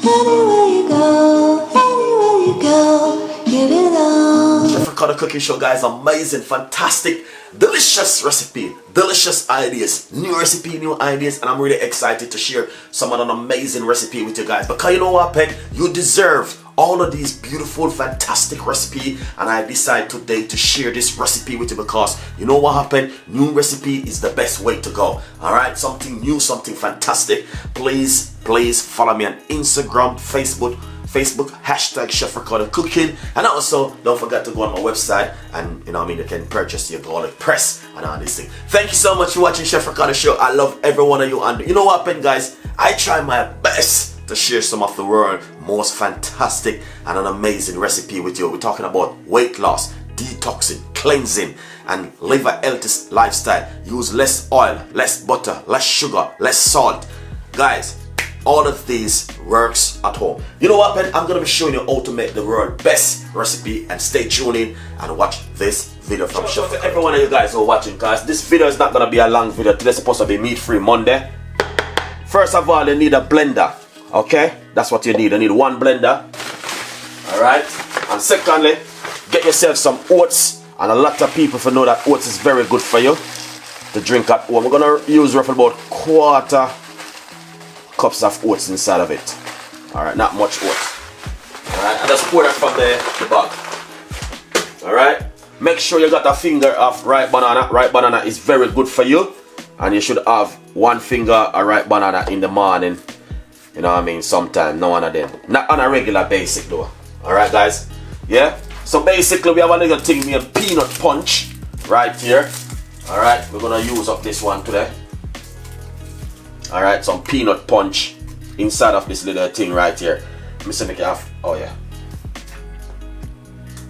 Anywhere you go, give it all. Chef Ricardo Cooking Show, guys. Amazing, fantastic, delicious recipe, delicious ideas, new recipe, new ideas, and I'm really excited to share some of an amazing recipe with you guys. Because you know what, Peg? You deserve all of these beautiful, fantastic recipe, and I decide today to share this recipe with you because you know what happened? New recipe is the best way to go. All right, something new, something fantastic. Please follow me on Instagram, Facebook hashtag Chef Ricardo Cooking, and also don't forget to go on my website and you can purchase your garlic press and all this thing. Thank you so much for watching Chef Ricardo Show. I love every one of you, and you know what happened, guys? I try my best to share some of the world's most fantastic and an amazing recipe with you. We're talking about weight loss, detoxing, cleansing, and live a healthy lifestyle. Use less oil, less butter, less sugar, less salt. Guys, all of these works at home. You know what, man? I'm going to be showing you how to make the world's best recipe, and stay tuned in and watch this video from Chef. To every one of you guys who are watching, guys, this video is not going to be a long video. Today's supposed to be meat-free Monday. First of all, you need a blender. Okay, that's what you need. You need one blender. Alright, and secondly, get yourself some oats, and a lot of people know that oats is very good for you to drink at home. We're gonna use roughly about quarter cups of oats inside of it. Alright, not much oats. Alright, and just pour that from the bag. Alright, make sure you got a finger of ripe banana. Ripe banana is very good for you, and you should have one finger of ripe banana in the morning. You know what I mean? Sometime, no one of them. Not on a regular basis though. Alright, guys? Yeah? So basically, we have a little thing named peanut punch right here. Alright, we're gonna use up this one today. Alright, some peanut punch inside of this little thing right here. Let me see if I have. Oh, yeah.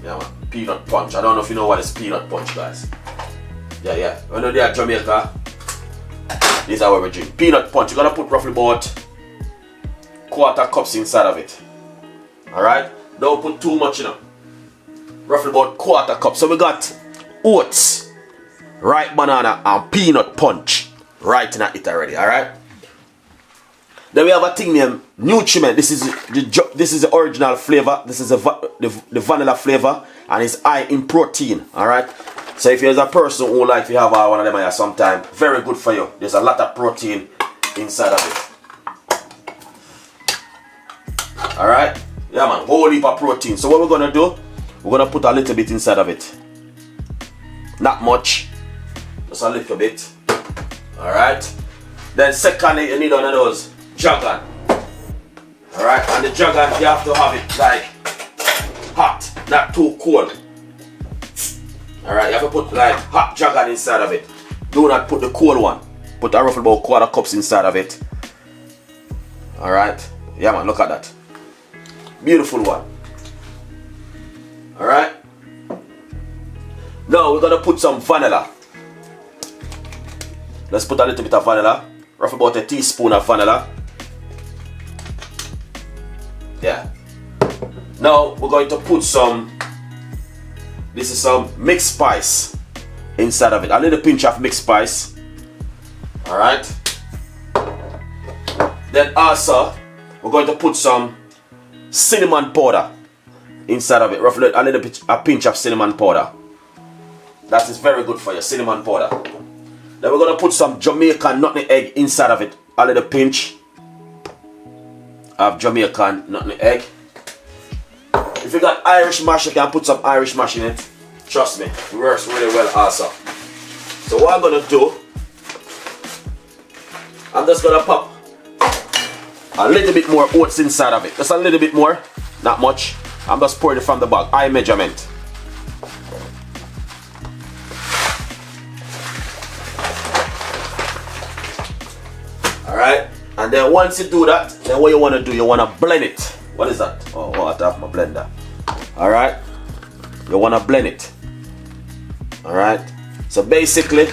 Yeah, man. Peanut punch. I don't know if you know what is peanut punch, guys. Yeah. When you're at Jamaica, these are what we drink. Peanut punch. You're gonna put roughly about quarter cups inside of it. Alright, don't put too much, roughly about quarter cup. So we got oats, ripe banana, and peanut punch right in it already. Alright, then we have a thing named nutriment. This is the original flavor. This is the vanilla flavor, and it's high in protein. Alright, so if you're a person who like to have one of them here sometime, very good for you. There's a lot of protein inside of it. Alright, yeah, man, whole heap of protein. So what we're gonna do, we're gonna put a little bit inside of it. Not much, just a little bit. Alright, then secondly, you need one of those jagan. Alright, and the jagan, you have to have it like hot, not too cold. Alright, you have to put like hot jagan inside of it. Do not put the cold one. Put a roughly about quarter cups inside of it. Alright, yeah, man, look at that. Beautiful one. Alright. Now we're gonna put some vanilla. Let's put a little bit of vanilla. Roughly about a teaspoon of vanilla. Yeah. Now we're going to put some. This is some mixed spice inside of it. A little pinch of mixed spice. Alright. Then also we're going to put some cinnamon powder inside of it, roughly a little bit, a pinch of cinnamon powder. That is very good for you, cinnamon powder. Then we're gonna put some Jamaican nutmeg egg inside of it, a little pinch of Jamaican nutmeg egg. If you got Irish mash, you can put some Irish mash in it. Trust me, it works really well also. So what I'm gonna do, I'm just gonna pop a little bit more oats inside of it. Just a little bit more, not much. I'm just pouring it from the bag. Eye measurement. Alright, and then once you do that, then what you want to do, you want to blend it. What is that? Oh, I have to have my blender. Alright, you want to blend it. Alright, so basically,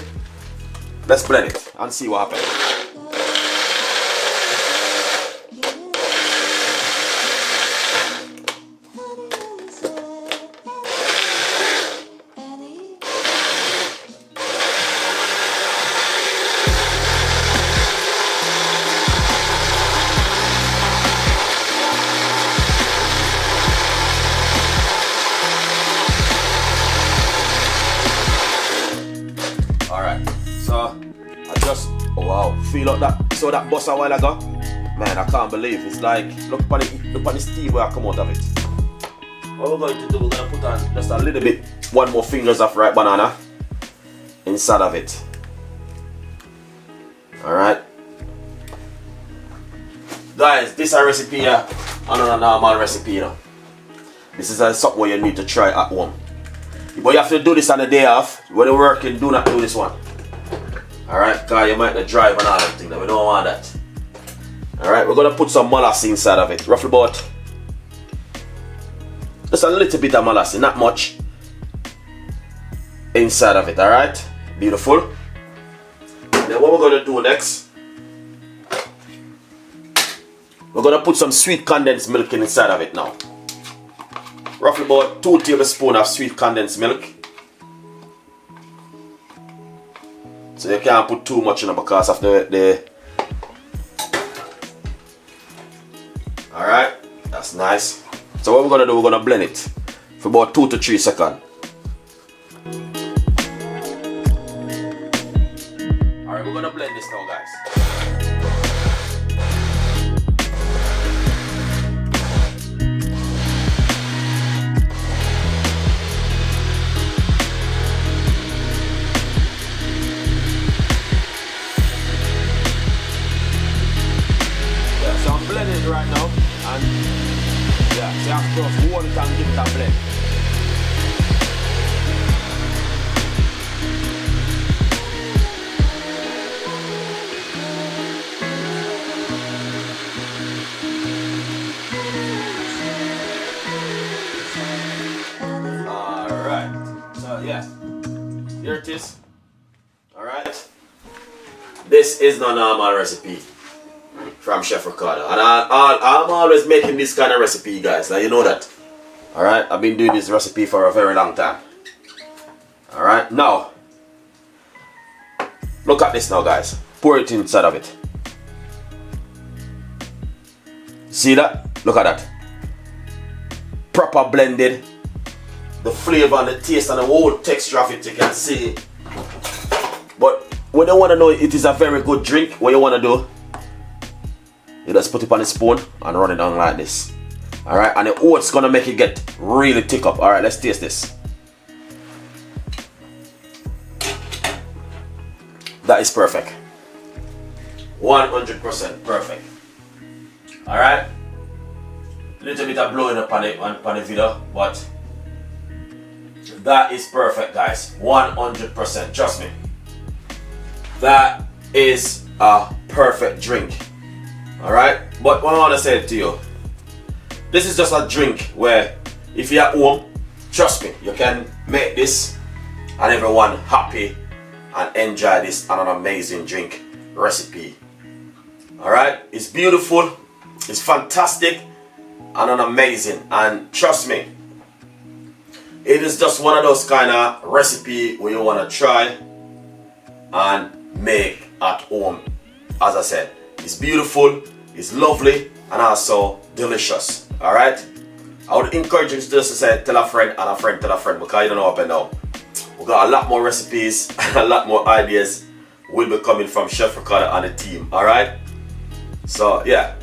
let's blend it and see what happens. look that, saw that bus a while ago? Man, I can't believe it's like, look at the steam where I come out of it. What we're going to do, we're going to put on just a little bit, one more fingers of ripe banana inside of it. Alright. Guys, this is a recipe, another normal recipe, you know. This is something you need to try at home. But you have to do this on the day off. When you're working, do not do this one. Alright, because you might not drive and all that thing. We don't want that. Alright, we're going to put some molasses inside of it. Roughly about just a little bit of molasses, not much. Inside of it, alright? Beautiful. Then what we're going to do next, we're going to put some sweet condensed milk inside of it now. Roughly about 2 tablespoons of sweet condensed milk. So you can't put too much in it because of the Alright, that's nice. So what we're going to do, we're going to blend it for about 2 to 3 seconds. Alright, we're going to blend this now, guys. Yeah, so I'm blending it right now. And yeah, so you have to just hold it and give it a blend. Alright, so yeah, here it is. Alright, this is the normal recipe from Chef Ricardo, and I'm always making this kind of recipe, guys. Now you know that. Alright, I've been doing this recipe for a very long time. Alright, now look at this now, guys. Pour it inside of it. See that? Look at that. Proper blended. The flavor and the taste and the whole texture of it, you can see. But when you want to know it is a very good drink, what you want to do, you just put it on the spoon and run it down like this. Alright, and the oats gonna make it get really thick up. Alright, let's taste this. That is perfect. 100% perfect. Alright. Little bit of blowing up on the video, but that is perfect, guys. 100%. Trust me. That is a perfect drink. Alright, but what I want to say to you, this is just a drink where if you're at home, trust me, you can make this and everyone happy and enjoy this and an amazing drink recipe. Alright, it's beautiful, it's fantastic and an amazing, and trust me, it is just one of those kind of recipe where you want to try and make at home. As I said, it's beautiful, it's lovely, and also delicious. Alright? I would encourage you to just say tell a friend and a friend tell a friend, because you don't know up and down. We got a lot more recipes and a lot more ideas will be coming from Chef Ricardo and the team. Alright? So yeah.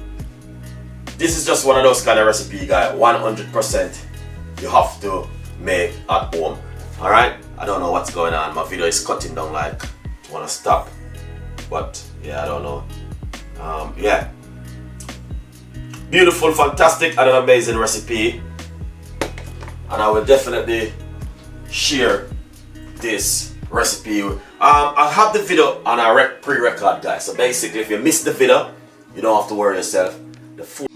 This is just one of those kind of recipe, guys. 100% you have to make at home. Alright? I don't know what's going on. My video is cutting down like I wanna stop. But yeah, I don't know. Yeah. Beautiful, fantastic, and an amazing recipe. And I will definitely share this recipe. I have the video on a pre-record, guys. So basically, if you miss the video, you don't have to worry yourself. The full